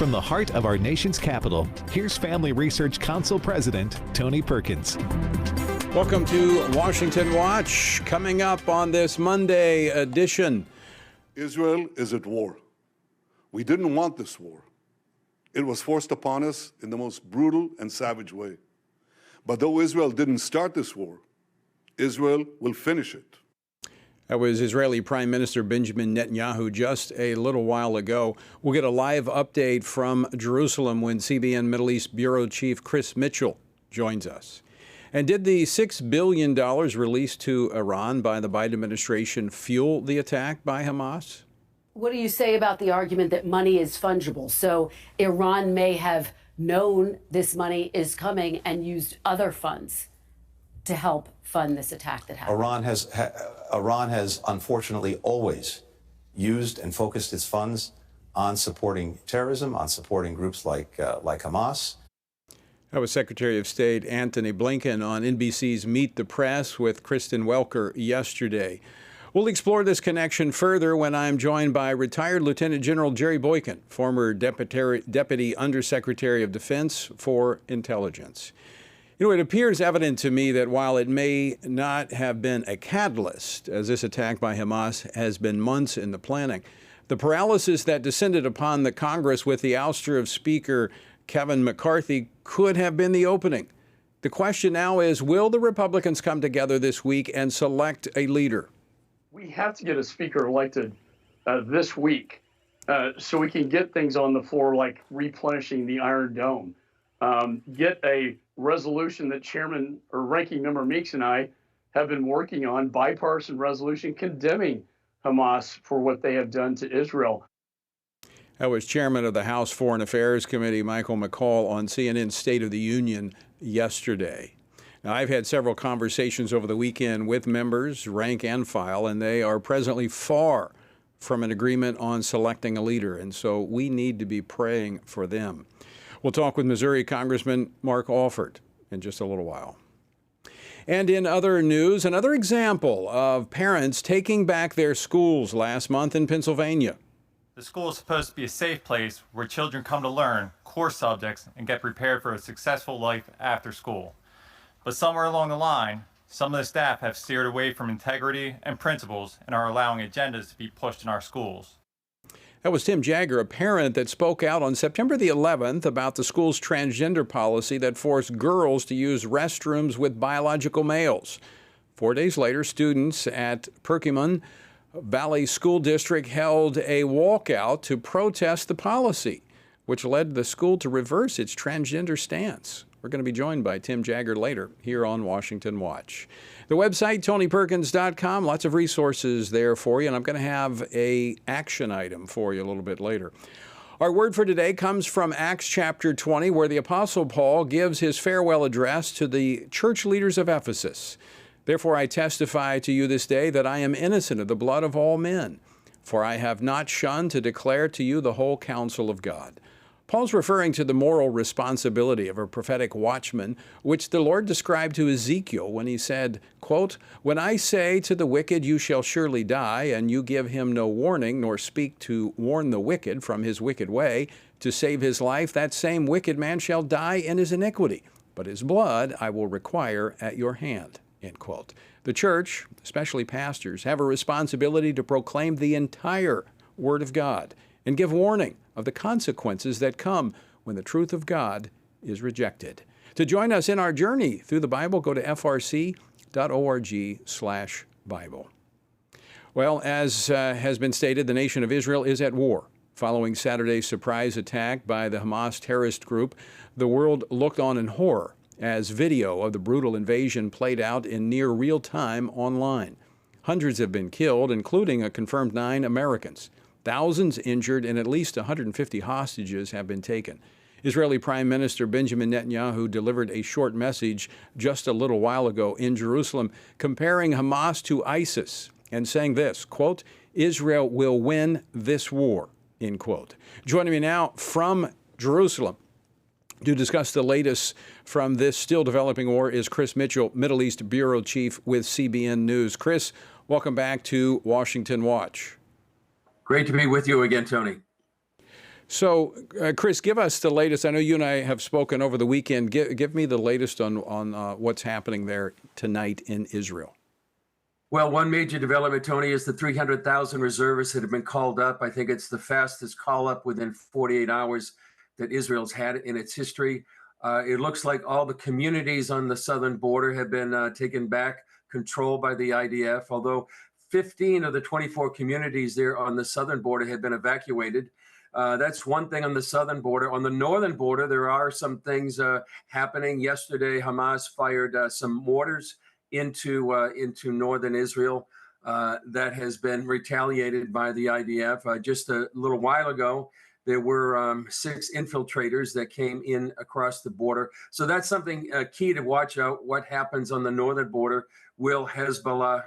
From the heart of our nation's capital, here's Family Research Council President Tony Perkins. Welcome to Washington Watch. Coming up on this Monday edition. Israel is at war. We didn't want this war. It was forced upon us in the most brutal and savage way. But though Israel didn't start this war, Israel will finish it. That was Israeli Prime Minister Benjamin Netanyahu just a little while ago. We'll get a live update from Jerusalem when CBN Middle East Bureau Chief Chris Mitchell joins us. And did the $6 billion released to Iran by the Biden administration fuel the attack by Hamas? What do you say about the argument that money is fungible? So Iran may have known this money is coming and used other funds to help fund this attack that happened. Iran has unfortunately always used and focused its funds on supporting terrorism, on supporting groups like Hamas. That was Secretary of State Antony Blinken on NBC's Meet the Press with Kristen Welker yesterday. We'll explore this connection further when I'm joined by retired Lieutenant General Jerry Boykin, former Deputy Undersecretary of Defense for Intelligence. You know, it appears evident to me that while it may not have been a catalyst, as this attack by Hamas has been months in the planning, the paralysis that descended upon the Congress with the ouster of Speaker Kevin McCarthy could have been the opening. The question now is, will the Republicans come together this week and select a leader? We have to get a speaker elected this week so we can get things on the floor like replenishing the Iron Dome. Get a resolution that Chairman or Ranking Member Meeks and I have been working on, bipartisan resolution condemning Hamas for what they have done to Israel. That was Chairman of the House Foreign Affairs Committee, Michael McCaul, on CNN's State of the Union yesterday. Now, I've had several conversations over the weekend with members, rank and file, and they are presently far from an agreement on selecting a leader, and so we need to be praying for them. We'll talk with Missouri Congressman Mark Alford in just a little while. And in other news, another example of parents taking back their schools last month in Pennsylvania. The school is supposed to be a safe place where children come to learn core subjects and get prepared for a successful life after school. But somewhere along the line, some of the staff have steered away from integrity and principles and are allowing agendas to be pushed in our schools. That was Tim Jagger, a parent that spoke out on September the 11th about the school's transgender policy that forced girls to use restrooms with biological males. 4 days later, students at Perkins Valley School District held a walkout to protest the policy, which led the school to reverse its transgender stance. We're going to be joined by Tim Jagger later here on Washington Watch. The website, TonyPerkins.com, lots of resources there for you, and I'm going to have an action item for you a little bit later. Our word for today comes from Acts chapter 20, where the Apostle Paul gives his farewell address to the church leaders of Ephesus. Therefore, I testify to you this day that I am innocent of the blood of all men, for I have not shunned to declare to you the whole counsel of God. Paul's referring to the moral responsibility of a prophetic watchman, which the Lord described to Ezekiel when he said, quote, "When I say to the wicked, you shall surely die, and you give him no warning, nor speak to warn the wicked from his wicked way, to save his life, that same wicked man shall die in his iniquity, but his blood I will require at your hand." End quote. The church, especially pastors, have a responsibility to proclaim the entire Word of God and give warning of the consequences that come when the truth of God is rejected. To join us in our journey through the Bible, go to frc.org/Bible. Well, as has been stated, the nation of Israel is at war. Following Saturday's surprise attack by the Hamas terrorist group, the world looked on in horror as video of the brutal invasion played out in near real time online. Hundreds have been killed, including a confirmed 9 Americans. Thousands injured and at least 150 hostages have been taken. Israeli Prime Minister Benjamin Netanyahu delivered a short message just a little while ago in Jerusalem, comparing Hamas to ISIS and saying this, quote, "Israel will win this war," end quote. Joining me now from Jerusalem to discuss the latest from this still developing war is Chris Mitchell, Middle East Bureau Chief with CBN News. Chris, welcome back to Washington Watch. Great to be with you again, Tony. So, Chris, give us the latest. I know you and I have spoken over the weekend. Give me the latest on what's happening there tonight in Israel. Well, one major development, Tony, is the 300,000 reservists that have been called up. I think it's the fastest call up within 48 hours that Israel's had in its history. It looks like all the communities on the southern border have been taken back, controlled by the IDF, although 15 of the 24 communities there on the southern border have been evacuated. That's one thing on the southern border. On the northern border, there are some things happening. Yesterday, Hamas fired some mortars into northern Israel. That has been retaliated by the IDF. Just a little while ago, there were 6 infiltrators that came in across the border. So that's something key to watch out. What happens on the northern border? Will Hezbollah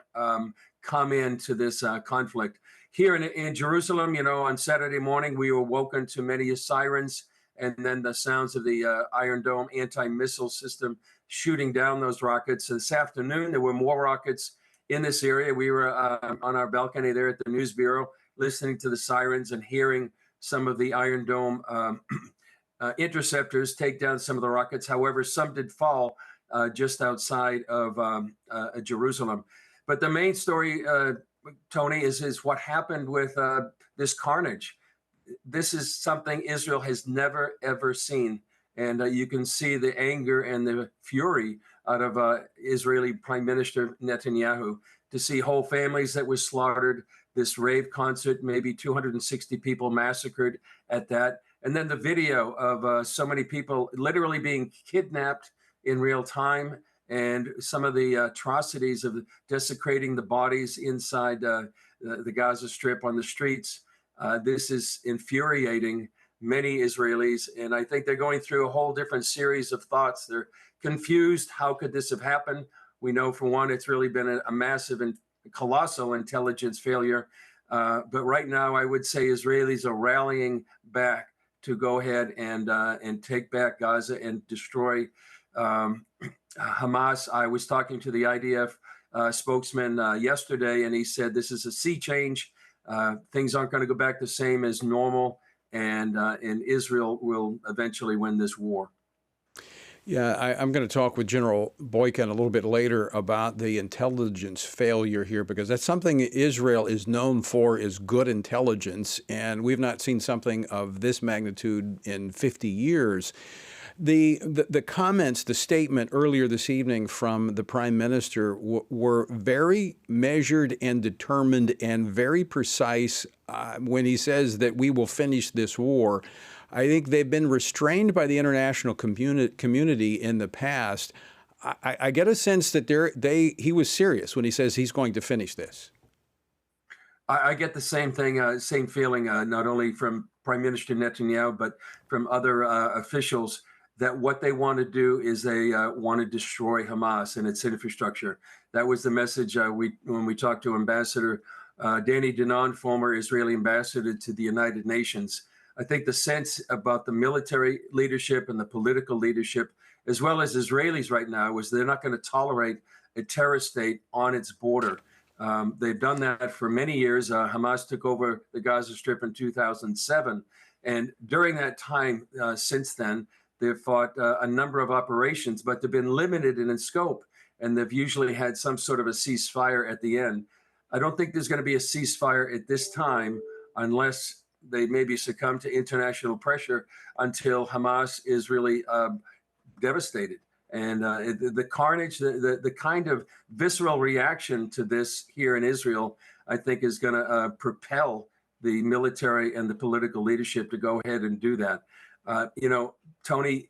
come into this conflict? Here in Jerusalem, on Saturday morning, we were woken to many sirens and then the sounds of the Iron Dome anti-missile system shooting down those rockets. This afternoon, there were more rockets in this area. We were on our balcony there at the News Bureau, listening to the sirens and hearing some of the Iron Dome interceptors take down some of the rockets. However, some did fall just outside of Jerusalem. But the main story, Tony, is what happened with this carnage. This is something Israel has never, ever seen. And you can see the anger and the fury out of Israeli Prime Minister Netanyahu to see whole families that were slaughtered, this rave concert, maybe 260 people massacred at that. And then the video of so many people literally being kidnapped in real time, and some of the atrocities of desecrating the bodies inside the Gaza Strip on the streets. This is infuriating many Israelis, and I think they're going through a whole different series of thoughts. They're confused. How could this have happened? We know, for one, it's really been a massive and colossal intelligence failure. But right now, I would say Israelis are rallying back to go ahead and take back Gaza and destroy Hamas. I was talking to the IDF spokesman yesterday, and he said this is a sea change. Things aren't going to go back the same as normal, and Israel will eventually win this war. Yeah, I'm going to talk with General Boykin a little bit later about the intelligence failure here, because that's something Israel is known for, is good intelligence, and we've not seen something of this magnitude in 50 years. The comments, the statement earlier this evening from the Prime Minister were very measured and determined and very precise when he says that we will finish this war. I think they've been restrained by the international community in the past. I get a sense that he was serious when he says he's going to finish this. I get the same thing, same feeling, not only from Prime Minister Netanyahu, but from other officials, that what they want to do is they want to destroy Hamas and its infrastructure. That was the message when we talked to Ambassador Danny Danon, former Israeli ambassador to the United Nations. I think the sense about the military leadership and the political leadership, as well as Israelis right now, is they're not going to tolerate a terrorist state on its border. They've done that for many years. Hamas took over the Gaza Strip in 2007. And during that time, since then, they've fought a number of operations, but they've been limited in scope. And they've usually had some sort of a ceasefire at the end. I don't think there's going to be a ceasefire at this time unless they maybe succumb to international pressure until Hamas is really devastated. And the carnage, the kind of visceral reaction to this here in Israel, I think is going to propel the military and the political leadership to go ahead and do that. Tony,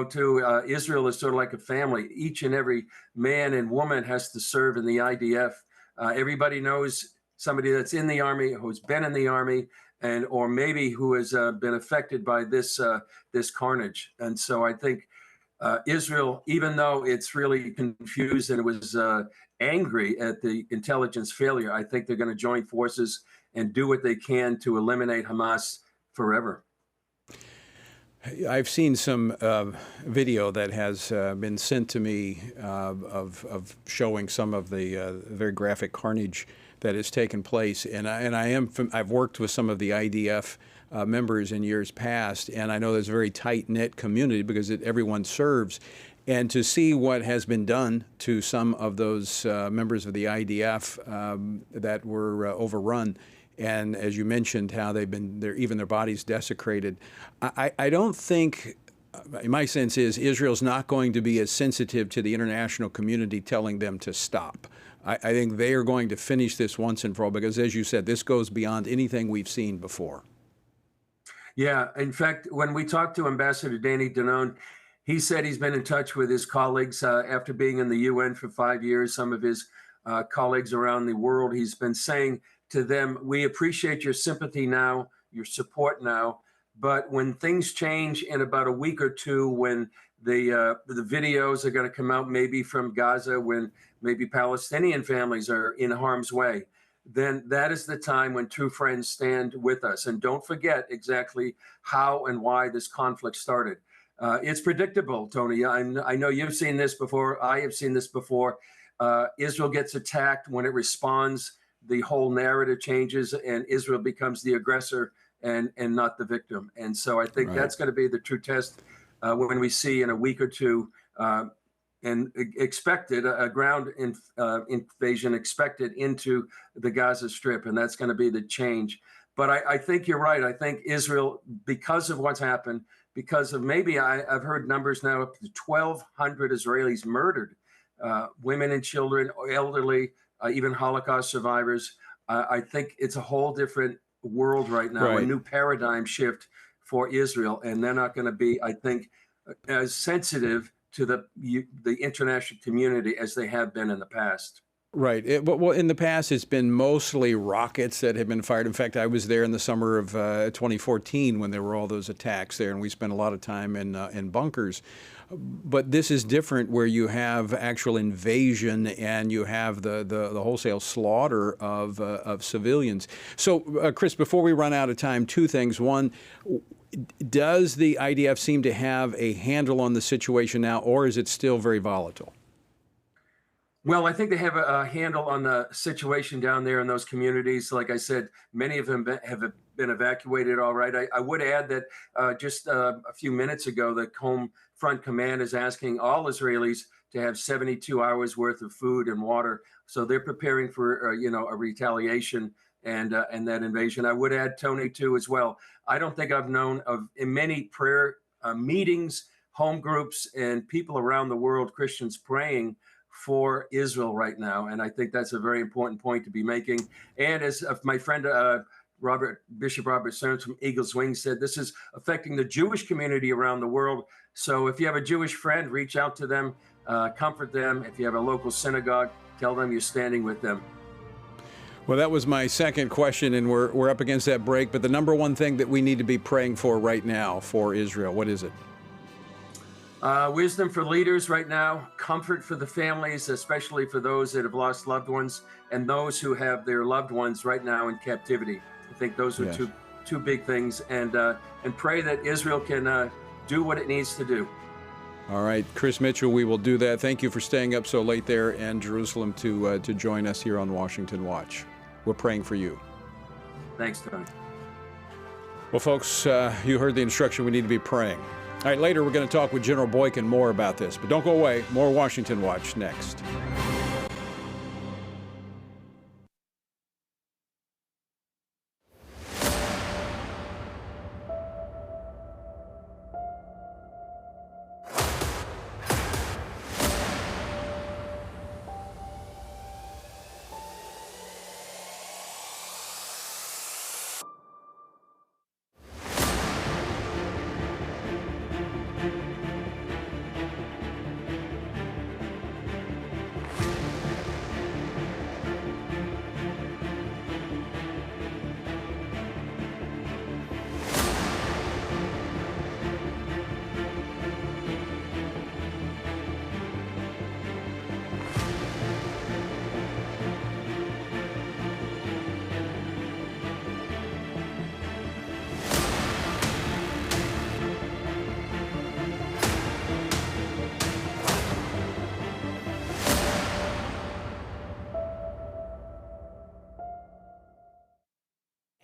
too, Israel is sort of like a family. Each and every man and woman has to serve in the IDF. Everybody knows somebody that's in the Army, who's been in the Army, or maybe who has been affected by this carnage. And so I think Israel, even though it's really confused and it was angry at the intelligence failure, I think they're going to join forces and do what they can to eliminate Hamas forever. I've seen some video that has been sent to me of showing some of the very graphic carnage that has taken place, and I've worked with some of the IDF members in years past, and I know there's a very tight-knit community because everyone serves. And to see what has been done to some of those members of the IDF that were overrun, and as you mentioned, how they've been, even their bodies desecrated, I don't think, my sense is Israel's not going to be as sensitive to the international community telling them to stop. I think they are going to finish this once and for all because, as you said, this goes beyond anything we've seen before. Yeah, in fact, when we talked to Ambassador Danny Danone, he said he's been in touch with his colleagues after being in the UN for 5 years, some of his colleagues around the world. He's been saying to them, we appreciate your sympathy now, your support now, but when things change in about a week or two, when the videos are going to come out maybe from Gaza, when maybe Palestinian families are in harm's way, then that is the time when true friends stand with us. And don't forget exactly how and why this conflict started. It's predictable, Tony. I know you've seen this before. I have seen this before. Israel gets attacked. When it responds, the whole narrative changes and Israel becomes the aggressor and not the victim. And so I think that's going to be the true test when we see in a week or two and expected a ground invasion expected into the Gaza Strip. And that's going to be the change. But I think you're right. I think Israel, because of what's happened, because of maybe I've heard numbers now up to 1,200 Israelis murdered, women and children, elderly, even Holocaust survivors. I think it's a whole different world right now, a new paradigm shift for Israel. And they're not going to be, I think, as sensitive to the international community as they have been in the past. Right. Well, in the past, it's been mostly rockets that have been fired. In fact, I was there in the summer of 2014 when there were all those attacks there, and we spent a lot of time in bunkers. But this is different, where you have actual invasion and you have the wholesale slaughter of civilians. So, Chris, before we run out of time, two things. One, does the IDF seem to have a handle on the situation now, or is it still very volatile? Well, I think they have a handle on the situation down there in those communities. Like I said, many of them have been evacuated all right. I would add that just a few minutes ago, the Home Front Command is asking all Israelis to have 72 hours worth of food and water. So they're preparing for, a retaliation and that invasion. I would add, Tony, too, as well. I don't think I've known of in many prayer meetings, home groups, and people around the world, Christians praying for Israel right now. And I think that's a very important point to be making. And as my friend Bishop Robert Stearns from Eagle's Wings said, this is affecting the Jewish community around the world. So if you have a Jewish friend, reach out to them, comfort them. If you have a local synagogue, tell them you're standing with them. Well, that was my second question, and we're up against that break. But the number one thing that we need to be praying for right now for Israel, what is it? Wisdom for leaders right now, comfort for the families, especially for those that have lost loved ones and those who have their loved ones right now in captivity. I think those are two big things, and pray that Israel can do what it needs to do. All right, Chris Mitchell, we will do that. Thank you for staying up so late there in Jerusalem to join us here on Washington Watch. We're praying for you. Thanks, Tony. Well, folks, you heard the instruction. We need to be praying. All right, later we're going to talk with General Boykin more about this. But don't go away. More Washington Watch next.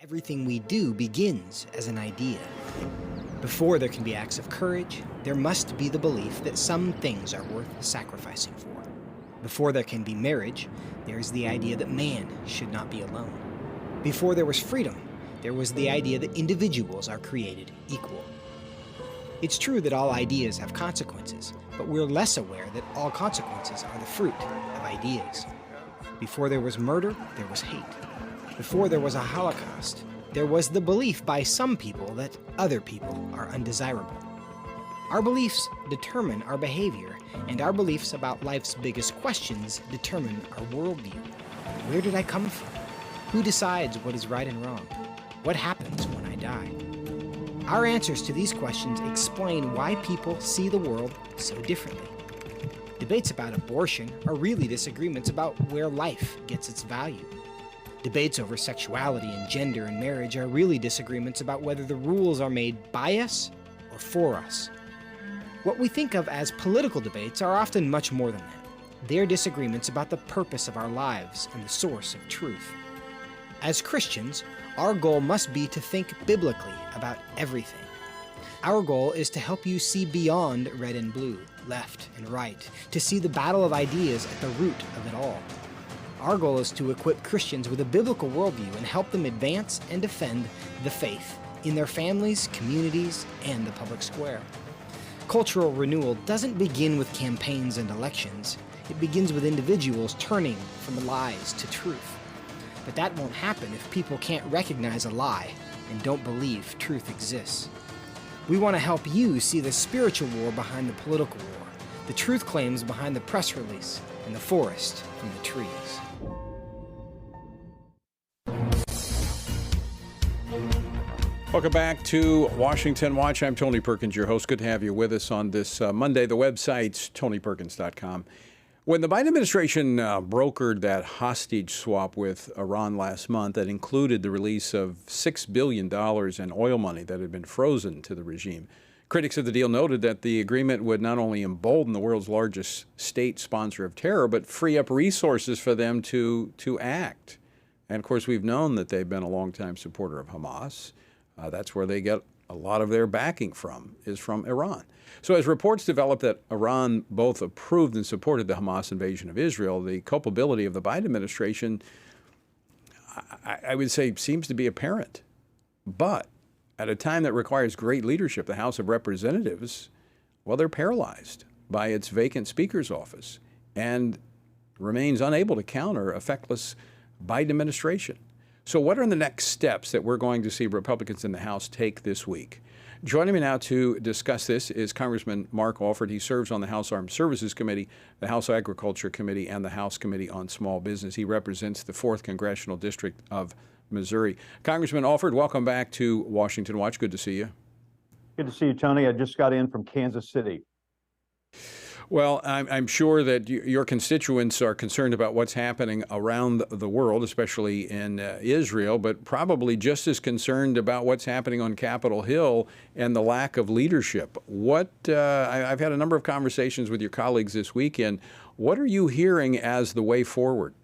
Everything we do begins as an idea. Before there can be acts of courage, there must be the belief that some things are worth sacrificing for. Before there can be marriage, there is the idea that man should not be alone. Before there was freedom, there was the idea that individuals are created equal. It's true that all ideas have consequences, but we're less aware that all consequences are the fruit of ideas. Before there was murder, there was hate. Before there was a Holocaust, there was the belief by some people that other people are undesirable. Our beliefs determine our behavior, and our beliefs about life's biggest questions determine our worldview. Where did I come from? Who decides what is right and wrong? What happens when I die? Our answers to these questions explain why people see the world so differently. Debates about abortion are really disagreements about where life gets its value. Debates over sexuality and gender and marriage are really disagreements about whether the rules are made by us or for us. What we think of as political debates are often much more than that. They're disagreements about the purpose of our lives and the source of truth. As Christians, our goal must be to think biblically about everything. Our goal is to help you see beyond red and blue, left and right, to see the battle of ideas at the root of it all. Our goal is to equip Christians with a biblical worldview and help them advance and defend the faith in their families, communities, and the public square. Cultural renewal doesn't begin with campaigns and elections. It begins with individuals turning from lies to truth. But that won't happen if people can't recognize a lie and don't believe truth exists. We want to help you see the spiritual war behind the political war, the truth claims behind the press release, and the forest from the trees. Welcome back to Washington Watch. I'm Tony Perkins, your host. Good to have you with us on this Monday. The website's tonyperkins.com. When the Biden administration brokered that hostage swap with Iran last month that included the release of $6 billion in oil money that had been frozen to the regime, critics of the deal noted that the agreement would not only embolden the world's largest state sponsor of terror, but free up resources for them to act. And, of course, we've known that they've been a longtime supporter of Hamas. That's where they get a lot of their backing from, is from Iran. So as reports developed that Iran both approved and supported the Hamas invasion of Israel, the culpability of the Biden administration, I would say, seems to be apparent. But at a time that requires great leadership, the House of Representatives, well, they're paralyzed by its vacant speaker's office and remains unable to counter a feckless Biden administration. So what are the next steps that we're going to see Republicans in the House take this week? Joining me now to discuss this is Congressman Mark Alford. He serves on the House Armed Services Committee, the House Agriculture Committee, and the House Committee on Small Business. He represents the 4th Congressional District of Missouri. Congressman Alford, welcome back to Washington Watch. Good to see you. Good to see you, Tony. I just got in from Kansas City. Well, I'm sure that your constituents are concerned about what's happening around the world, especially in Israel, but probably just as concerned about what's happening on Capitol Hill and the lack of leadership. I've had a number of conversations with your colleagues this weekend. What are you hearing as the way forward?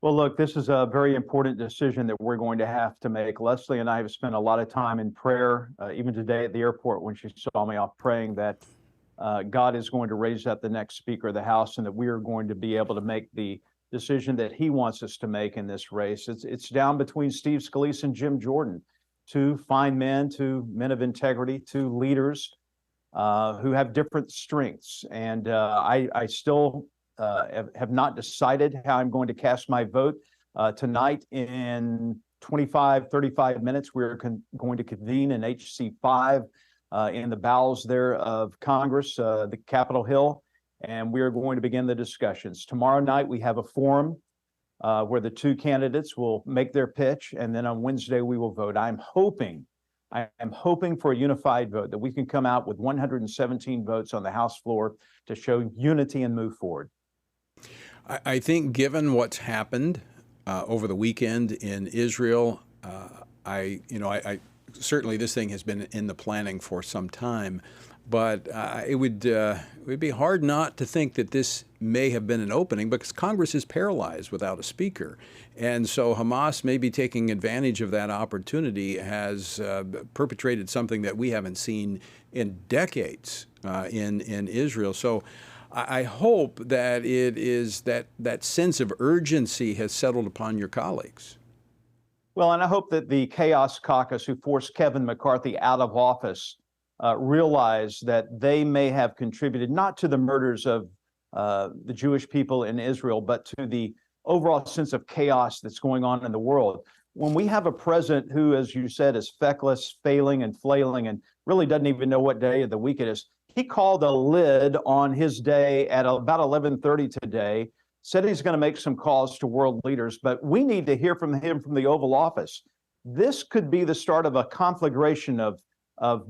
Well, look, this is a very important decision that we're going to have to make. Leslie and I have spent a lot of time in prayer, even today at the airport when she saw me off, praying that God is going to raise up the next Speaker of the House and that we are going to be able to make the decision that he wants us to make in this race. It's down between Steve Scalise and Jim Jordan, two fine men, two men of integrity, two leaders who have different strengths. And I still have not decided how I'm going to cast my vote. Tonight in 35 minutes, we're going to convene in HC 5 in the bowels there of Congress, the Capitol Hill, and we are going to begin the discussions. Tomorrow night, we have a forum where the two candidates will make their pitch, and then on Wednesday, we will vote. I am hoping for a unified vote, that we can come out with 117 votes on the House floor to show unity and move forward. I think given what's happened over the weekend in Israel, I certainly this thing has been in the planning for some time. But it would be hard not to think that this may have been an opening, because Congress is paralyzed without a speaker. And so Hamas, may be taking advantage of that opportunity, has perpetrated something that we haven't seen in decades in Israel. So I hope that it is that sense of urgency has settled upon your colleagues. Well, and I hope that the Chaos Caucus, who forced Kevin McCarthy out of office, realize that they may have contributed not to the murders of the Jewish people in Israel, but to the overall sense of chaos that's going on in the world. When we have a president who, as you said, is feckless, failing and flailing, and really doesn't even know what day of the week it is, he called a lid on his day at about 11:30 today, said he's going to make some calls to world leaders, but we need to hear from him from the Oval Office. This could be the start of a conflagration of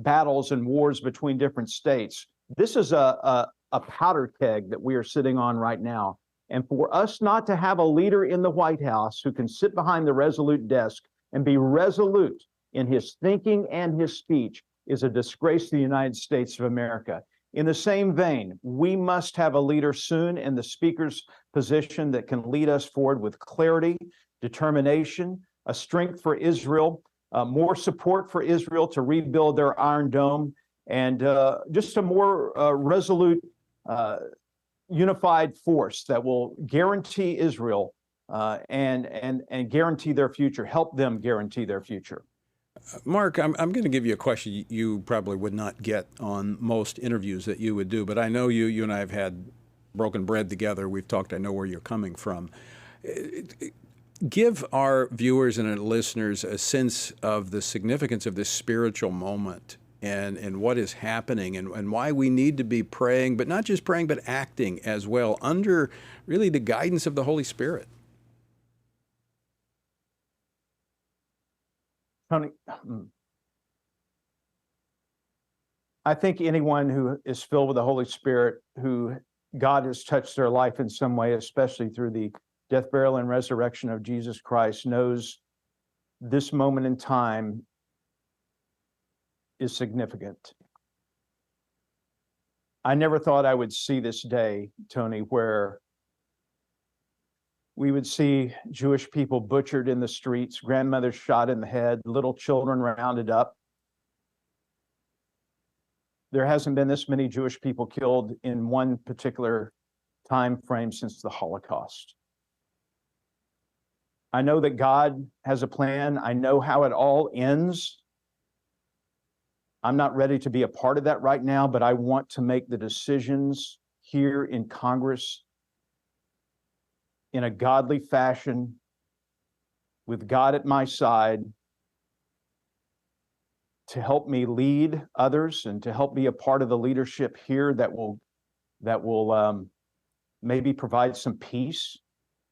battles and wars between different states. This is a powder keg that we are sitting on right now. And for us not to have a leader in the White House who can sit behind the resolute desk and be resolute in his thinking and his speech is a disgrace to the United States of America. In the same vein, we must have a leader soon in the speaker's position that can lead us forward with clarity, determination, a strength for Israel, more support for Israel to rebuild their Iron Dome, and just a more resolute, unified force that will guarantee Israel and guarantee their future, help them guarantee their future. Mark, I'm going to give you a question you probably would not get on most interviews that you would do, but I know you and I have had broken bread together. We've talked. I know where you're coming from. Give our viewers and listeners a sense of the significance of this spiritual moment and what is happening and why we need to be praying, but not just praying, but acting as well under really the guidance of the Holy Spirit. Tony, I think anyone who is filled with the Holy Spirit, who God has touched their life in some way, especially through the death, burial, and resurrection of Jesus Christ, knows this moment in time is significant. I never thought I would see this day, Tony, where we would see Jewish people butchered in the streets, grandmothers shot in the head, little children rounded up. There hasn't been this many Jewish people killed in one particular time frame since the Holocaust. I know that God has a plan. I know how it all ends. I'm not ready to be a part of that right now, but I want to make the decisions here in Congress in a godly fashion, with God at my side, to help me lead others and to help be a part of the leadership here that will maybe provide some peace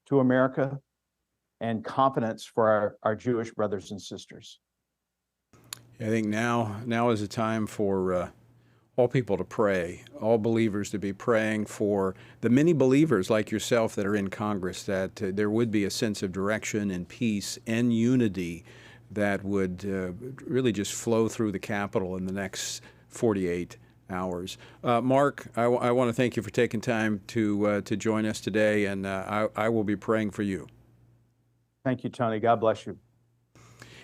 to America and confidence for our Jewish brothers and sisters. I think now is a time for all people to pray, all believers to be praying for the many believers like yourself that are in Congress, that there would be a sense of direction and peace and unity that would really just flow through the Capitol in the next 48 hours. Mark, I want to thank you for taking time to join us today, and I will be praying for you. Thank you, Tony. God bless you.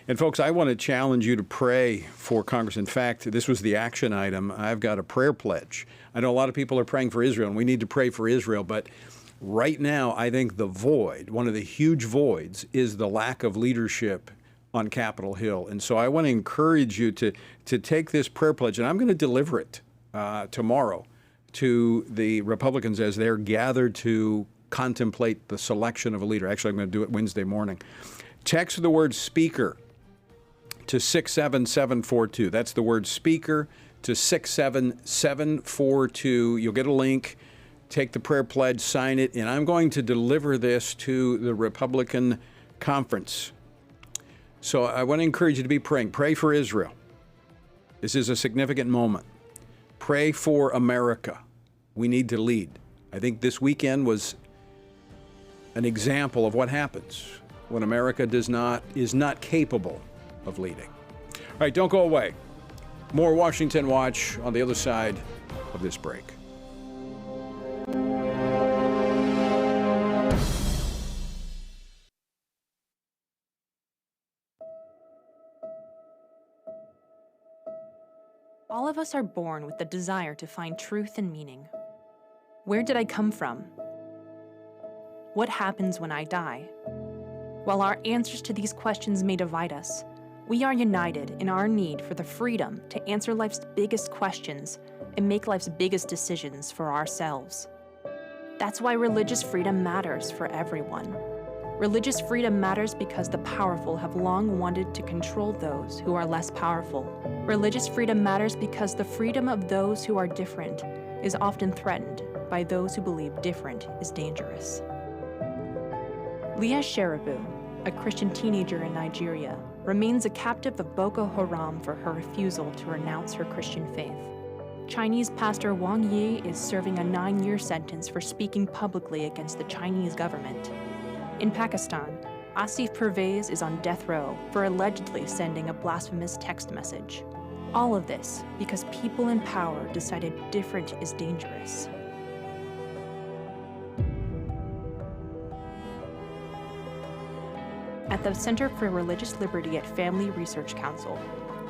And folks, I want to challenge you to pray for Congress. In fact, this was the action item. I've got a prayer pledge. I know a lot of people are praying for Israel, and we need to pray for Israel, but right now, I think the void, one of the huge voids, is the lack of leadership on Capitol Hill. And so I want to encourage you to take this prayer pledge, and I'm going to deliver it tomorrow to the Republicans as they're gathered to contemplate the selection of a leader. Actually, I'm going to do it Wednesday morning. Text the word speaker to 67742. That's the word speaker to 67742. You'll get a link. Take the prayer pledge, sign it, and I'm going to deliver this to the Republican conference. So I want to encourage you to be praying. Pray for Israel. This is a significant moment. Pray for America. We need to lead. I think this weekend was an example of what happens when America is not capable of leading. right, don't go away. More Washington Watch on the other side of this break. All of us are born with the desire to find truth and meaning. Where did I come from? What happens when I die? While our answers to these questions may divide us, we are united in our need for the freedom to answer life's biggest questions and make life's biggest decisions for ourselves. That's why religious freedom matters for everyone. Religious freedom matters because the powerful have long wanted to control those who are less powerful. Religious freedom matters because the freedom of those who are different is often threatened by those who believe different is dangerous. Leah Sheribu, a Christian teenager in Nigeria, remains a captive of Boko Haram for her refusal to renounce her Christian faith. Chinese pastor Wang Yi is serving a 9-year sentence for speaking publicly against the Chinese government. In Pakistan, Asif Pervez is on death row for allegedly sending a blasphemous text message. All of this because people in power decided different is dangerous. At the Center for Religious Liberty at Family Research Council,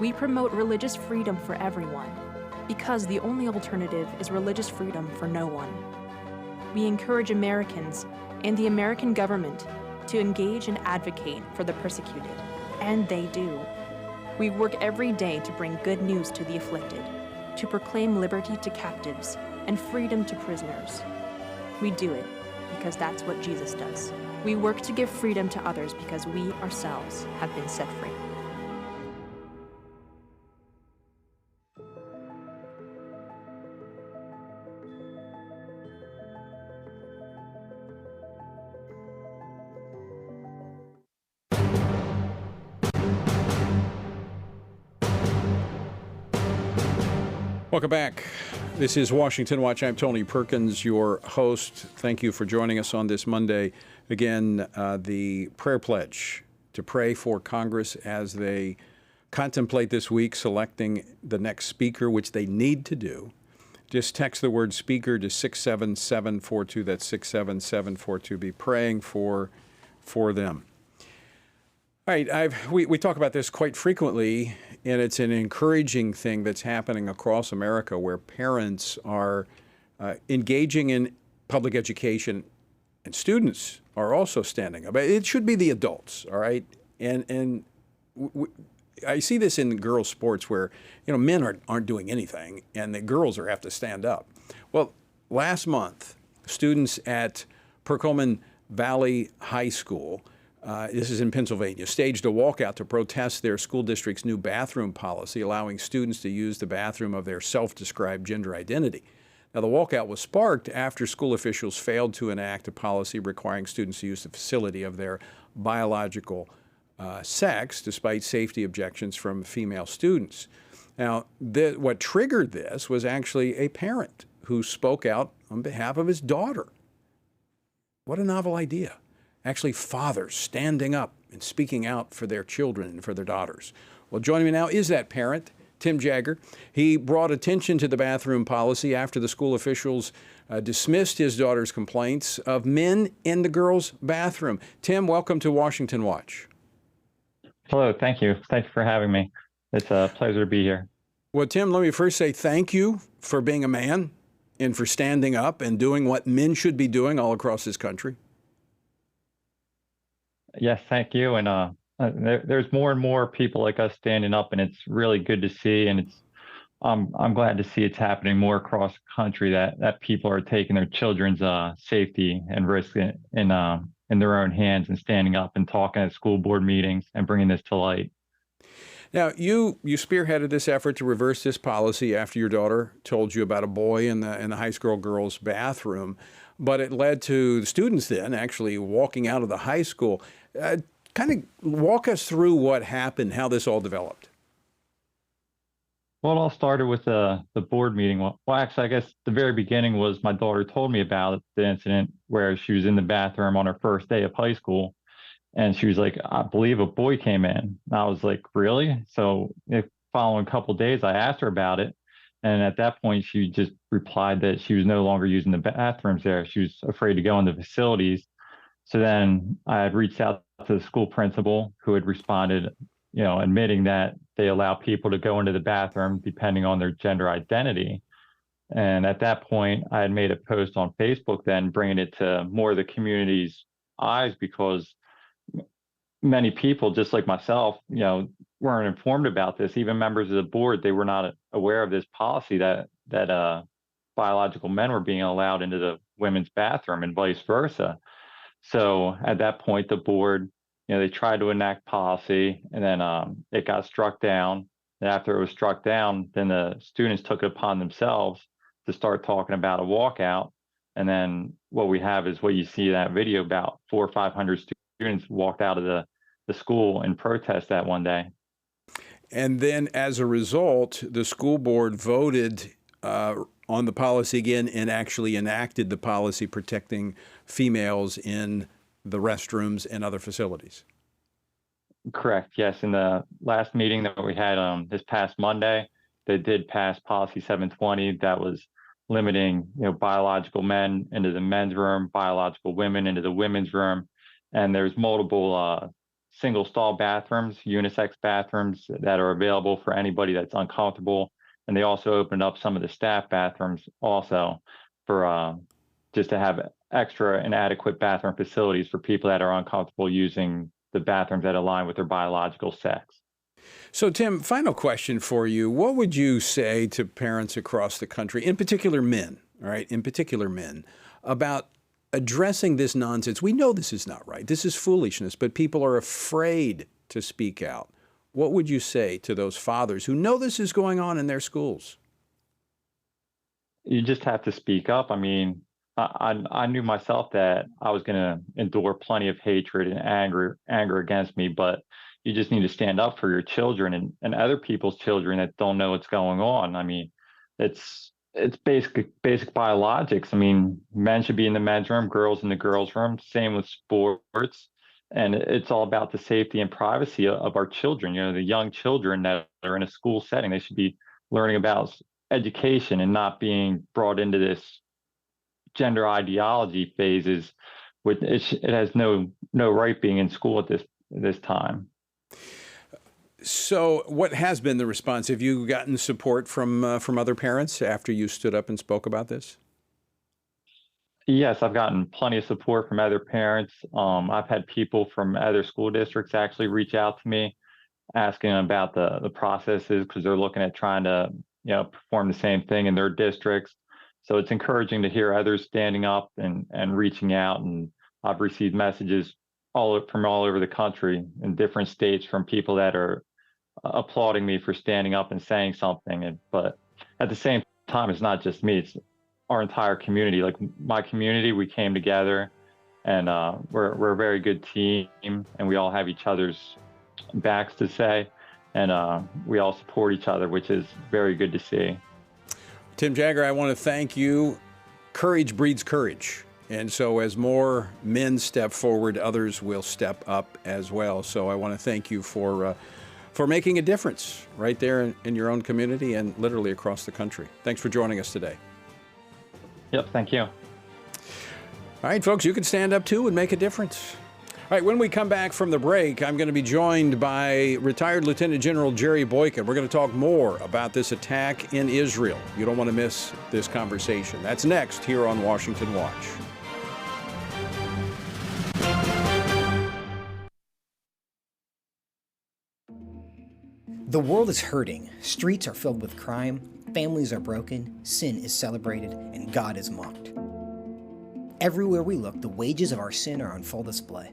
we promote religious freedom for everyone because the only alternative is religious freedom for no one. We encourage Americans and the American government to engage and advocate for the persecuted, and they do. We work every day to bring good news to the afflicted, to proclaim liberty to captives and freedom to prisoners. We do it because that's what Jesus does. We work to give freedom to others because we ourselves have been set free. Welcome back. This is Washington Watch. I'm Tony Perkins, your host. Thank you for joining us on this Monday. Again, the prayer pledge to pray for Congress as they contemplate this week selecting the next speaker, which they need to do. Just text the word speaker to 67742. That's 67742. Be praying for them. All right, we talk about this quite frequently, and it's an encouraging thing that's happening across America where parents are engaging in public education, and students are also standing up. It should be the adults, all right? And I see this in girls' sports where men aren't doing anything, and the girls have to stand up. Well, last month, students at Perkins Valley High School, this is in Pennsylvania, staged a walkout to protest their school district's new bathroom policy, allowing students to use the bathroom of their self-described gender identity. Now, the walkout was sparked after school officials failed to enact a policy requiring students to use the facility of their biological sex, despite safety objections from female students. Now, what triggered this was actually a parent who spoke out on behalf of his daughter. What a novel idea. Actually, fathers standing up and speaking out for their children and for their daughters. Well, joining me now is that parent, Tim Jagger. He brought attention to the bathroom policy after the school officials dismissed his daughter's complaints of men in the girls' bathroom. Tim, welcome to Washington Watch. Hello, thank you. Thank you for having me. It's a pleasure to be here. Well, Tim, let me first say thank you for being a man and for standing up and doing what men should be doing all across this country. Yes, thank you. And there's more and more people like us standing up, and it's really good to see. And I'm glad to see it's happening more across the country, that people are taking their children's safety and risk in their own hands and standing up and talking at school board meetings and bringing this to light. Now, you spearheaded this effort to reverse this policy after your daughter told you about a boy in the high school girls' bathroom, but it led to the students then actually walking out of the high school. Kind of walk us through what happened, how this all developed. Well, it all started with the board meeting. Well, actually, I guess the very beginning was my daughter told me about the incident where she was in the bathroom on her first day of high school, And she was like, I believe a boy came in. And I was like, really? So following a couple of days, I asked her about it. And at that point, she just replied that she was no longer using the bathrooms there. She was afraid to go in the facilities. So then I had reached out to the school principal, who had responded, admitting that they allow people to go into the bathroom depending on their gender identity. And at that point, I had made a post on Facebook then, bringing it to more of the community's eyes, because many people, just like myself, weren't informed about this. Even members of the board, they were not aware of this policy that biological men were being allowed into the women's bathroom and vice versa. So at that point, the board, they tried to enact policy, and then it got struck down. And after it was struck down, then the students took it upon themselves to start talking about a walkout. And then what we have is what you see in that video, about 400 or 500 students walked out of the school in protest that one day. And then as a result, the school board voted on the policy again and actually enacted the policy protecting females in the restrooms and other facilities. Correct. Yes. In the last meeting that we had this past Monday, they did pass policy 720 that was limiting, biological men into the men's room, biological women into the women's room. And there's multiple single stall bathrooms, unisex bathrooms that are available for anybody that's uncomfortable. And they also opened up some of the staff bathrooms also for just to have extra and adequate bathroom facilities for people that are uncomfortable using the bathrooms that align with their biological sex. So, Tim, final question for you. What would you say to parents across the country, in particular men, about addressing this nonsense? We know this is not right. This is foolishness, but people are afraid to speak out. What would you say to those fathers who know this is going on in their schools? You just have to speak up. I mean, I knew myself that I was going to endure plenty of hatred and anger against me, but you just need to stand up for your children and other people's children that don't know what's going on. I mean, it's basic biologics. I mean, men should be in the men's room, girls in the girls' room. Same with sports. And it's all about the safety and privacy of our children. The young children that are in a school setting, they should be learning about education and not being brought into this gender ideology phases. It has no right being in school at this time. So what has been the response? Have you gotten support from other parents after you stood up and spoke about this? Yes, I've gotten plenty of support from other parents. I've had people from other school districts actually reach out to me asking about the processes, because they're looking at trying to perform the same thing in their districts. So it's encouraging to hear others standing up and reaching out. And I've received messages from all over the country in different states from people that are applauding me for standing up and saying something. But at the same time, it's not just me, it's our entire community. Like my community, we came together, and we're a very good team, and we all have each other's backs to say, and we all support each other, which is very good to see. Tim Jagger, I want to thank you. Courage breeds courage. And so as more men step forward, others will step up as well. So I want to thank you for making a difference right there in your own community and literally across the country. Thanks for joining us today. Yep, thank you. All right, folks, you can stand up too and make a difference. All right, when we come back from the break, I'm going to be joined by retired Lieutenant General Jerry Boykin. We're going to talk more about this attack in Israel. You don't want to miss this conversation. That's next here on Washington Watch. The world is hurting. Streets are filled with crime. Families are broken. Sin is celebrated, and God is mocked. Everywhere we look, the wages of our sin are on full display.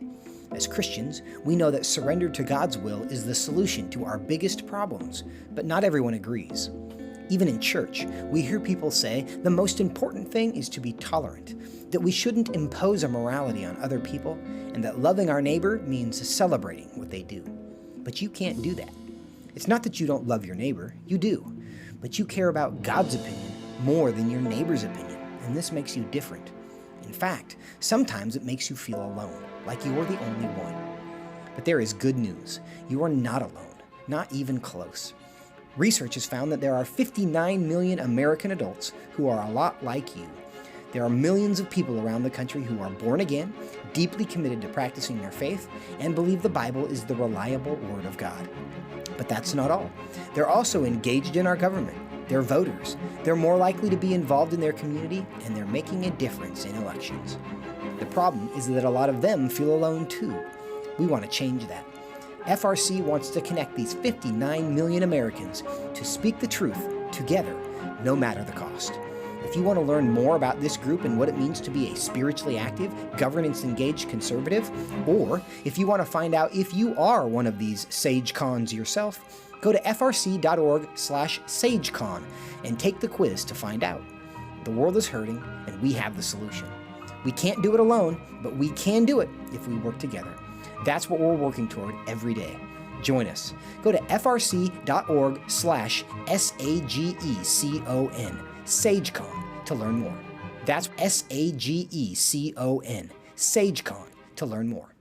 As Christians, we know that surrender to God's will is the solution to our biggest problems, but not everyone agrees. Even in church, we hear people say the most important thing is to be tolerant, that we shouldn't impose our morality on other people, and that loving our neighbor means celebrating what they do. But you can't do that. It's not that you don't love your neighbor, you do, but you care about God's opinion more than your neighbor's opinion, and this makes you different. In fact, sometimes it makes you feel alone, like you're the only one. But there is good news. You are not alone, not even close. Research has found that there are 59 million American adults who are a lot like you. There are millions of people around the country who are born again, deeply committed to practicing their faith, and believe the Bible is the reliable Word of God. But that's not all. They're also engaged in our government. They're voters. They're more likely to be involved in their community, and they're making a difference in elections. The problem is that a lot of them feel alone too. We want to change that. FRC wants to connect these 59 million Americans to speak the truth together, no matter the cost. If you want to learn more about this group and what it means to be a spiritually active, governance-engaged conservative, or if you want to find out if you are one of these SageCons yourself, go to frc.org/SageCon and take the quiz to find out. The world is hurting, and we have the solution. We can't do it alone, but we can do it if we work together. That's what we're working toward every day. Join us. Go to frc.org/SAGECON, SageCon, to learn more. That's SAGECON, SageCon, to learn more.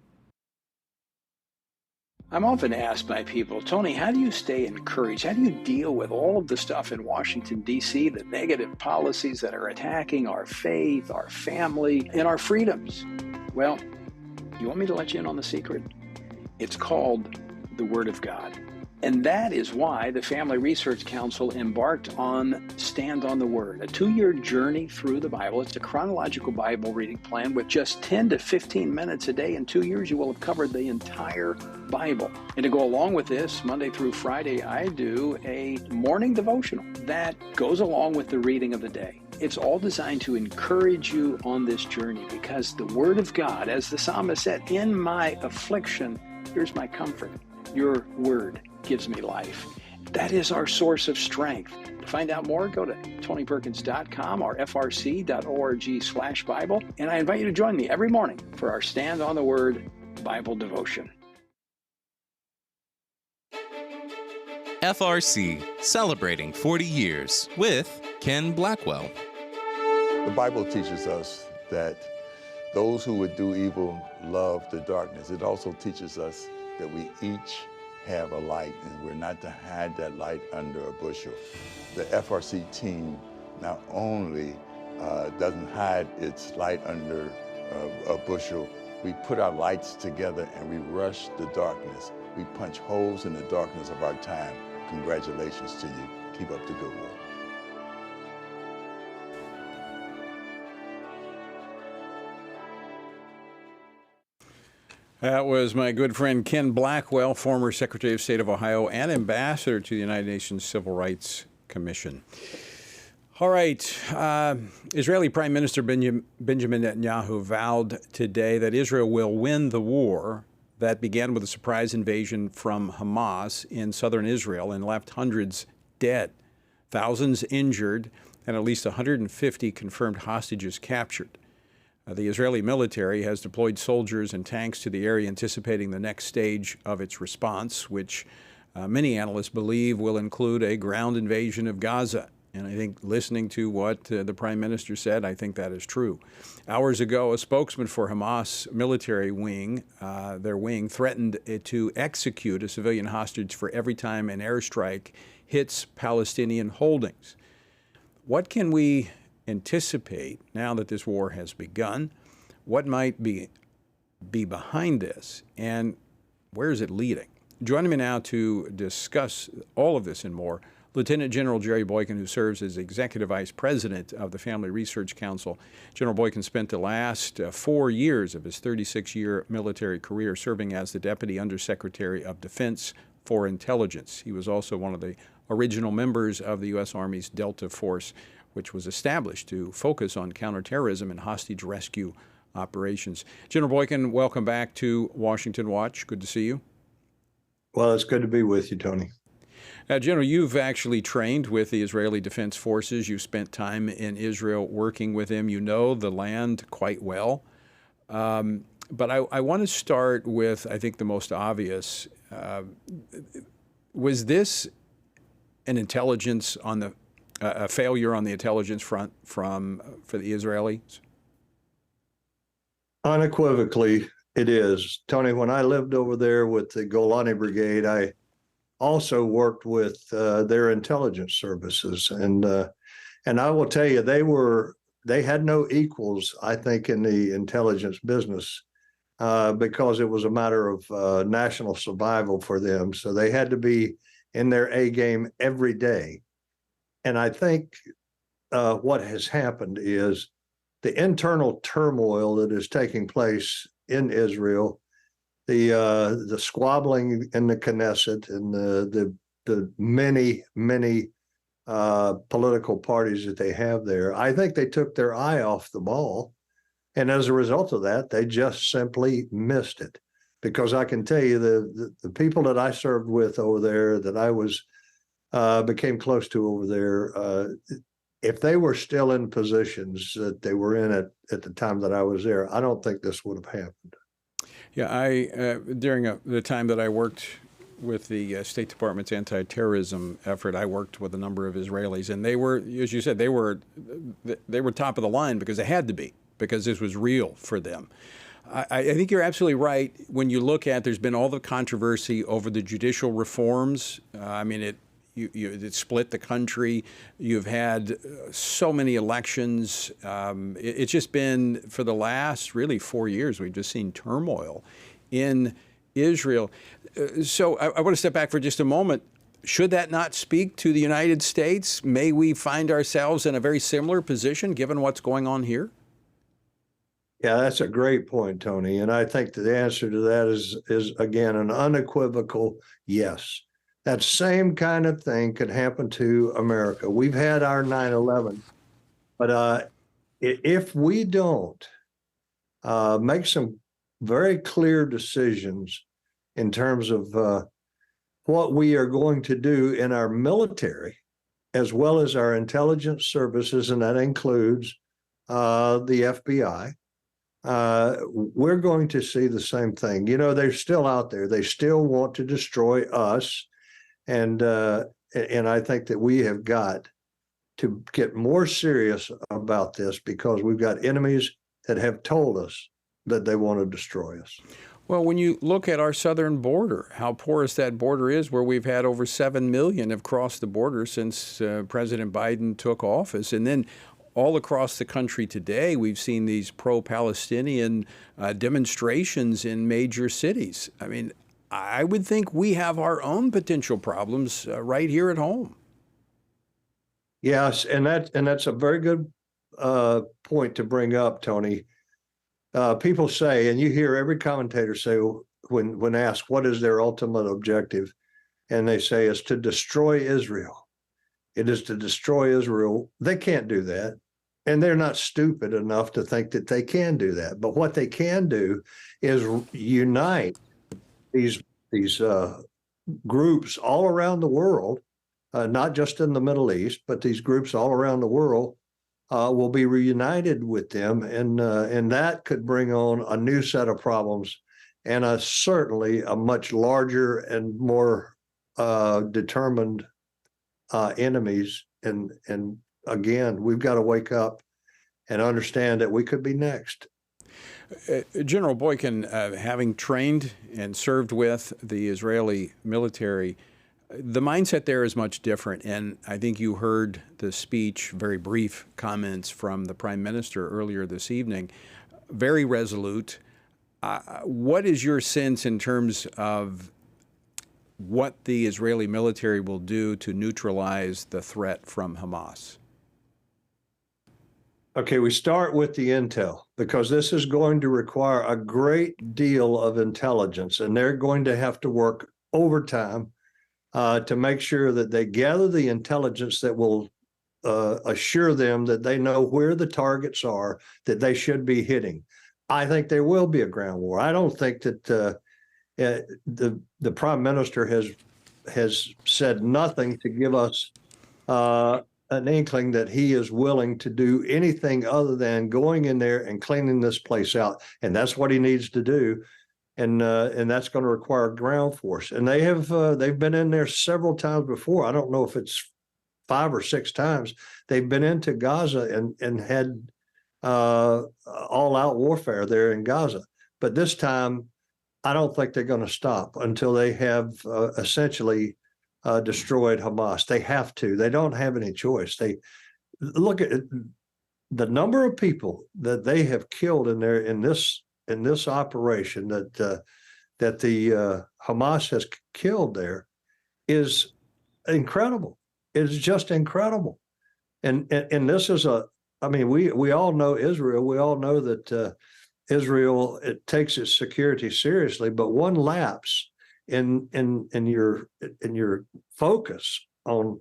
I'm often asked by people, Tony, how do you stay encouraged? How do you deal with all of the stuff in Washington, D.C., the negative policies that are attacking our faith, our family, and our freedoms? Well, you want me to let you in on the secret? It's called the Word of God. And that is why the Family Research Council embarked on Stand on the Word, a 2-year journey through the Bible. It's a chronological Bible reading plan with just 10 to 15 minutes a day. In 2 years, you will have covered the entire Bible. And to go along with this, Monday through Friday, I do a morning devotional that goes along with the reading of the day. It's all designed to encourage you on this journey because the Word of God, as the psalmist said, in my affliction, here's my comfort. Your Word gives me life. That is our source of strength. To find out more, go to tonyperkins.com or frc.org/Bible. And I invite you to join me every morning for our Stand on the Word Bible devotion. FRC, celebrating 40 years with Ken Blackwell. The Bible teaches us that those who would do evil love the darkness. It also teaches us that we each have a light, and we're not to hide that light under a bushel. The FRC team not only doesn't hide its light under a bushel, we put our lights together and we rush the darkness. We punch holes in the darkness of our time. Congratulations to you. Keep up the good work. That was my good friend Ken Blackwell, former Secretary of State of Ohio and Ambassador to the United Nations Civil Rights Commission. All right. Israeli Prime Minister Benjamin Netanyahu vowed today that Israel will win the war that began with a surprise invasion from Hamas in southern Israel and left hundreds dead, thousands injured, and at least 150 confirmed hostages captured. The Israeli military has deployed soldiers and tanks to the area, anticipating the next stage of its response, which many analysts believe will include a ground invasion of Gaza. And I think listening to what the Prime Minister said, I think that is true. Hours ago, a spokesman for Hamas military wing, their wing, threatened to execute a civilian hostage for every time an airstrike hits Palestinian holdings. What can we anticipate now that this war has begun? What might be behind this, and where is it leading? Joining me now to discuss all of this and more, Lieutenant General Jerry Boykin, who serves as Executive Vice President of the Family Research Council. General Boykin spent the last 4 years of his 36-year military career serving as the Deputy Undersecretary of Defense for Intelligence. He was also one of the original members of the U.S. Army's Delta Force, which was established to focus on counterterrorism and hostage rescue operations. General Boykin, welcome back to Washington Watch. Good to see you. Well, it's good to be with you, Tony. General, you've actually trained with the Israeli Defense Forces. You spent time in Israel working with them. You know the land quite well. But I want to start with, I think, the most obvious. Was this an intelligence on the a failure on the intelligence front for the Israelis? Unequivocally, It is. Tony, when I lived over there with the Golani Brigade, I also worked with their intelligence services. And I will tell you, they had no equals, I think, in the intelligence business because it was a matter of national survival for them. So they had to be in their A game every day. And I think what has happened is the internal turmoil that is taking place in Israel, the squabbling in the Knesset, and the many political parties that they have there. I think they took their eye off the ball, and as a result of that, they just simply missed it. Because I can tell you, the people that I served with over there, that I was became close to over there, if they were still in positions that they were in at the time that I was there, I don't think this would have happened. Yeah, during the time that I worked with the State Department's anti-terrorism effort, I worked with a number of Israelis, and they were, as you said, they were top of the line because they had to be, because this was real for them. I think you're absolutely right. When you look at, there's been all the controversy over the judicial reforms. I mean, it split the country. You've had so many elections. It's just been, for the last really 4 years, we've just seen turmoil in Israel. So I want to step back for just a moment. Should that not speak to the United States? May we find ourselves in a very similar position given what's going on here? Yeah, that's a great point, Tony. And I think the answer to that is again, an unequivocal yes. That same kind of thing could happen to America. We've had our 9/11, but if we don't make some very clear decisions in terms of what we are going to do in our military, as well as our intelligence services, and that includes the FBI, we're going to see the same thing. You know, they're still out there. They still want to destroy us. And I think that we have got to get more serious about this, because we've got enemies that have told us that they want to destroy us. Well, when you look at our southern border, how porous that border is, where we've had over 7 million have crossed the border since President Biden took office. And then all across the country today, we've seen these pro-Palestinian demonstrations in major cities. I mean, I would think we have our own potential problems right here at home. Yes, and that's a very good point to bring up, Tony. People say, and you hear every commentator say when asked what is their ultimate objective, and they say it's to destroy Israel. It is to destroy Israel. They can't do that, and they're not stupid enough to think that they can do that. But what they can do is unite these groups all around the world, not just in the Middle East, but these groups all around the world will be reunited with them, and that could bring on a new set of problems, and certainly a much larger and more determined enemies. And again, we've got to wake up and understand that we could be next. General Boykin, having trained and served with the Israeli military, the mindset there is much different. And I think you heard the speech, very brief comments from the Prime Minister earlier this evening, very resolute. What is your sense in terms of what the Israeli military will do to neutralize the threat from Hamas? Okay, we start with the intel, because this is going to require a great deal of intelligence, and they're going to have to work overtime to make sure that they gather the intelligence that will assure them that they know where the targets are that they should be hitting. I think there will be a ground war. I don't think that the Prime Minister has said nothing to give us an inkling that he is willing to do anything other than going in there and cleaning this place out. And that's what he needs to do. And that's going to require ground force. And they've been in there several times before. I don't know if it's 5 or 6 times. They've been into Gaza and had all-out warfare there in Gaza. But this time, I don't think they're going to stop until they have essentially destroyed Hamas. They have to. They don't have any choice. They look at the number of people that they have killed in this operation that the Hamas has killed there is incredible. It's just incredible. And this is we all know Israel. We all know that Israel, it takes its security seriously, but one lapse in your focus on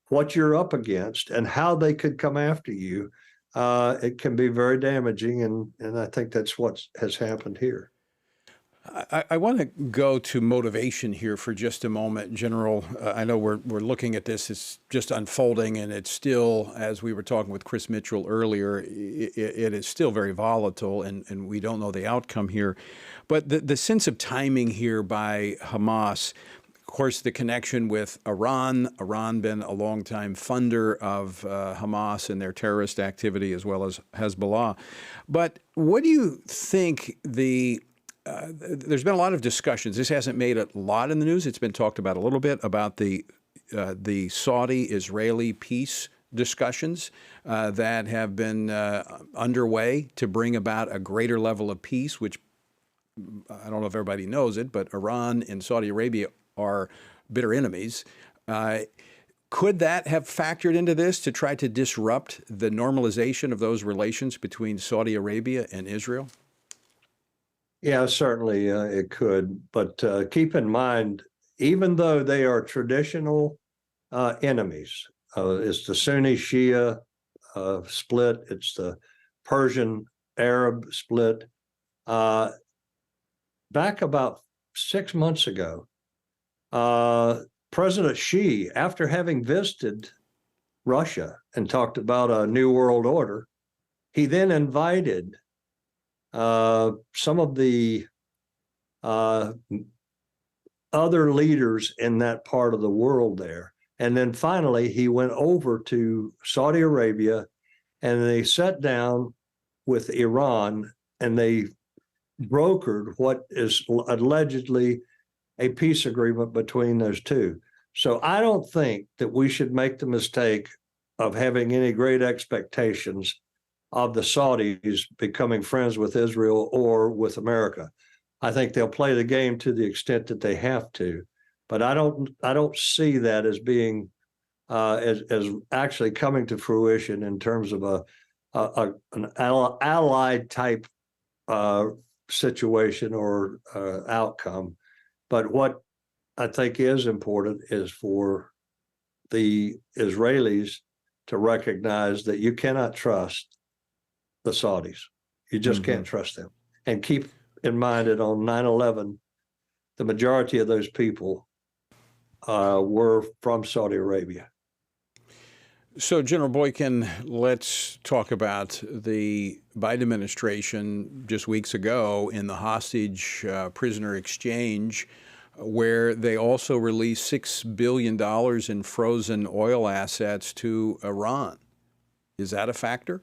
what you're up against and how they could come after you, it can be very damaging, and I think that's what has happened here. I want to go to motivation here for just a moment, General. I know we're looking at this, it's just unfolding, and it's still, as we were talking with Chris Mitchell earlier, it is still very volatile, and we don't know the outcome here. But the sense of timing here by Hamas, of course, the connection with Iran been a longtime funder of Hamas and their terrorist activity, as well as Hezbollah. But what do you think there's been a lot of discussions. This hasn't made a lot in the news. It's been talked about a little bit about the Saudi-Israeli peace discussions that have been underway to bring about a greater level of peace, which I don't know if everybody knows it, but Iran and Saudi Arabia are bitter enemies. Could that have factored into this to try to disrupt the normalization of those relations between Saudi Arabia and Israel? Yeah, certainly it could. But keep in mind, even though they are traditional enemies, it's the Sunni Shia split, it's the Persian Arab split. Back about 6 months ago, President Xi, after having visited Russia and talked about a new world order, he then invited some of the other leaders in that part of the world there. And then finally, he went over to Saudi Arabia and they sat down with Iran and they brokered what is allegedly a peace agreement between those two. So I don't think that we should make the mistake of having any great expectations of the Saudis becoming friends with Israel or with America. I think they'll play the game to the extent that they have to, but I don't see that as being as actually coming to fruition in terms of an allied type situation or outcome. But what I think is important is for the Israelis to recognize that you cannot trust the Saudis. You just can't trust them. And keep in mind that on 9/11, the majority of those people were from Saudi Arabia. So, General Boykin, let's talk about the Biden administration just weeks ago in the hostage prisoner exchange, where they also released $6 billion in frozen oil assets to Iran. Is that a factor?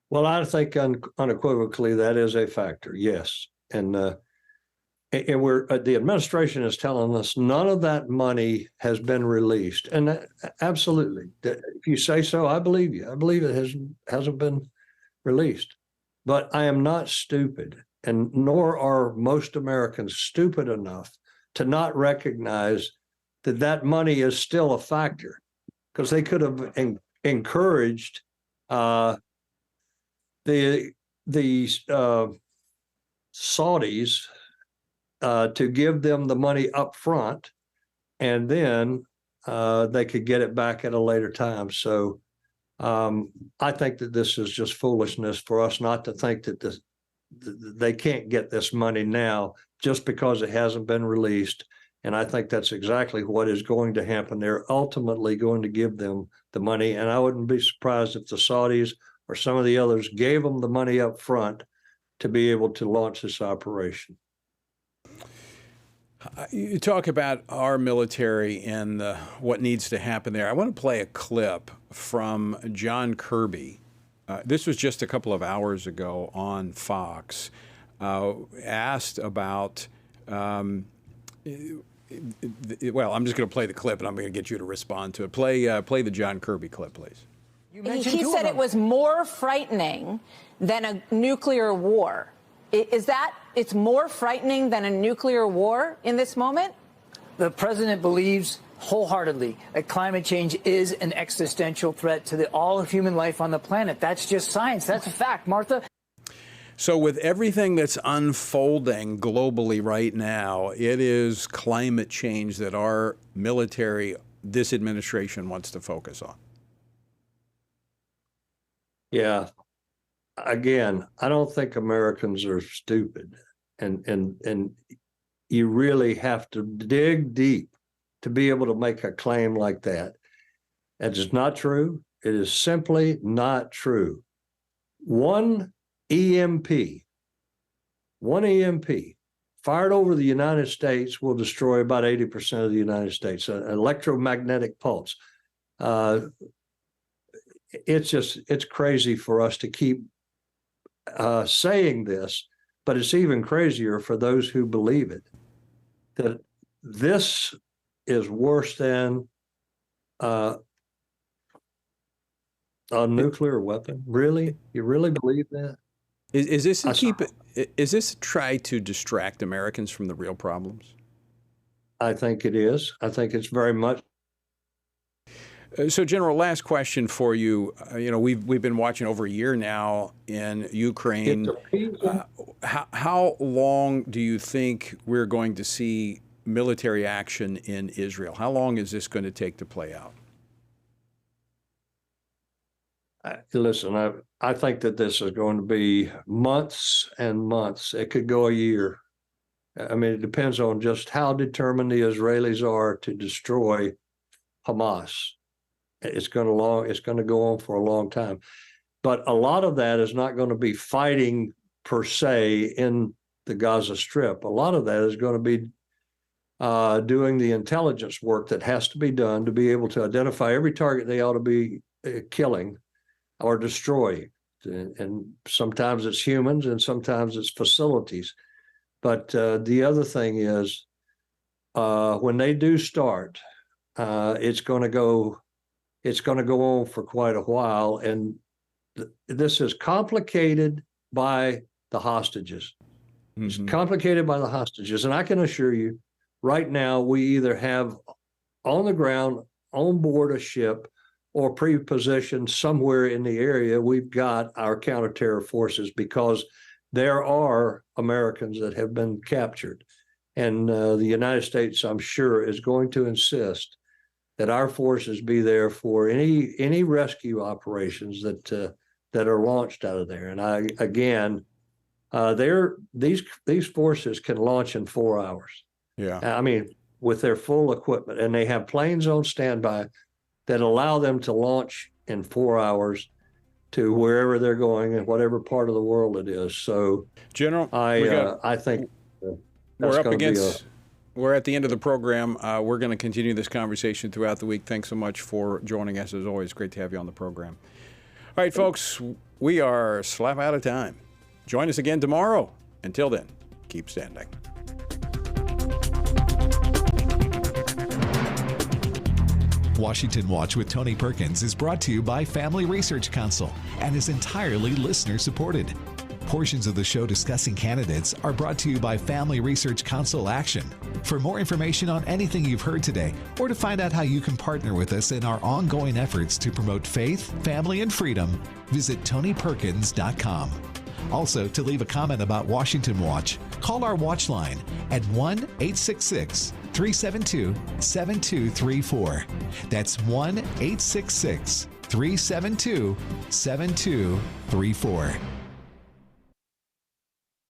Well, I think unequivocally that is a factor, yes. And we're the administration is telling us none of that money has been released. And absolutely, if you say so, I believe you. I believe it hasn't been released. But I am not stupid, and nor are most Americans stupid enough to not recognize that that money is still a factor, because they could have encouraged the Saudis to give them the money up front, and then they could get it back at a later time. So I think that this is just foolishness for us not to think that they can't get this money now just because it hasn't been released. And I think that's exactly what is going to happen. They're ultimately going to give them the money. And I wouldn't be surprised if the Saudis or some of the others gave them the money up front to be able to launch this operation. You talk about our military and what needs to happen there. I want to play a clip from John Kirby. This was just a couple of hours ago on Fox, asked about. Well, I'm just going to play the clip, and I'm going to get you to respond to it. Play the John Kirby clip, please. He said it was more frightening than a nuclear war. Is that it's more frightening than a nuclear war in this moment? The president believes wholeheartedly that climate change is an existential threat to all of human life on the planet. That's just science. That's a fact, Martha. So with everything that's unfolding globally right now, it is climate change that our military, this administration wants to focus on. Yeah. Again, I don't think Americans are stupid. And you really have to dig deep to be able to make a claim like that. That is not true. It is simply not true. One EMP fired over the United States will destroy about 80% of the United States, an electromagnetic pulse. It's crazy for us to keep saying this, but it's even crazier for those who believe it, that this is worse than a nuclear weapon. Really? You really believe that? Is this to try to distract Americans from the real problems? I think it is. I think it's very much. So, General, last question for you. We've been watching over a year now in Ukraine. How long do you think we're going to see military action in Israel? How long is this going to take to play out? Listen, I think that this is going to be months and months. It could go a year. I mean, it depends on just how determined the Israelis are to destroy Hamas. It's going to go on for a long time. But a lot of that is not going to be fighting per se in the Gaza Strip. A lot of that is going to be doing the intelligence work that has to be done to be able to identify every target they ought to be killing or destroying. And sometimes it's humans and sometimes it's facilities. But the other thing is, when they do start, it's going to go on for quite a while. And this is complicated by the hostages. Mm-hmm. It's complicated by the hostages. And I can assure you, right now, we either have on the ground, on board a ship, or pre-positioned somewhere in the area, we've got our counterterror forces, because there are Americans that have been captured. And the United States, I'm sure, is going to insist that our forces be there for any rescue operations that are launched out of there. And these forces can launch in 4 hours. Yeah, I mean, with their full equipment, and they have planes on standby that allow them to launch in 4 hours to wherever they're going in whatever part of the world it is. So, General, I think we're up against. We're at the end of the program. We're going to continue this conversation throughout the week. Thanks so much for joining us. As always, great to have you on the program. All right, folks, we are slap out of time. Join us again tomorrow. Until then, keep standing. Washington Watch with Tony Perkins is brought to you by Family Research Council and is entirely listener-supported. Portions of the show discussing candidates are brought to you by Family Research Council Action. For more information on anything you've heard today, or to find out how you can partner with us in our ongoing efforts to promote faith, family, and freedom, visit TonyPerkins.com. Also, to leave a comment about Washington Watch, call our watch line at 1-866-372-7234. That's 1-866-372-7234.